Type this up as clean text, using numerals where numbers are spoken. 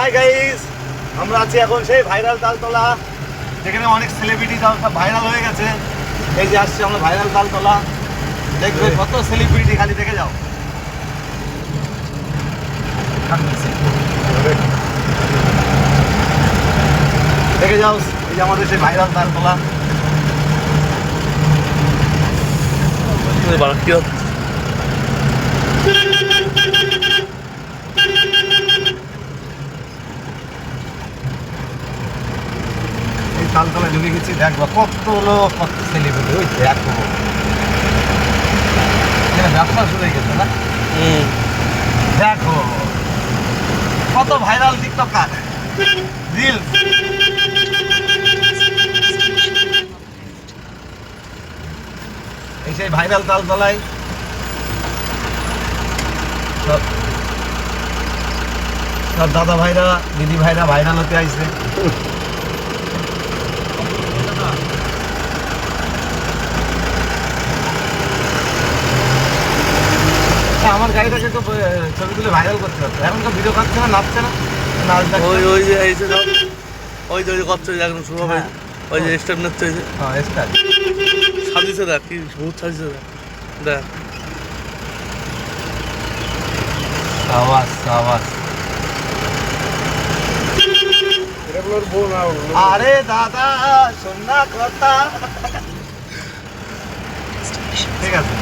Hi guys, আমরা আছি এখন সেই ভাইরাল তালতলা, যেখানে অনেক সেলিব্রিটি ভাইরাল হয়ে গেছে। এই যে আসছে আমরা ভাইরাল তালতলা, দেখবে কত সেলিব্রিটি, খালি দেখে যাও। দেখে যাও, এই যে আমাদের সেই ভাইরাল তালতলা। তালতলা ঢুকে গেছি, দেখবো কত লোক, কত সেলিব্রিটি। ওই দেখো এখানে ব্যবসা শুরু হয়ে গেছে না? দেখো কত ভাইরাল টিকটকার, রিলস। এই সেই ভাইরাল তালতলায় সব দাদা ভাইরা, দিদি ভাইরা ভাইরাল হতে আইছে। আমার গাড়িটাকে একটু ছবি তুলে ভাইরাল করতে পারতো, এখন তো ভিডিও করছে না, নাচছে না। ওই যে এই যে ওই যে করছে এখন শুরু হবে, ওই যে স্টেপ নাচছে, হ্যাঁ স্টার্ট সাজিয়েছে, দেখ কি বহুত সাজিয়েছে, দেখ সাবাস সাবাস। আরে দাদা শোন না কথা, ঠিক আছে।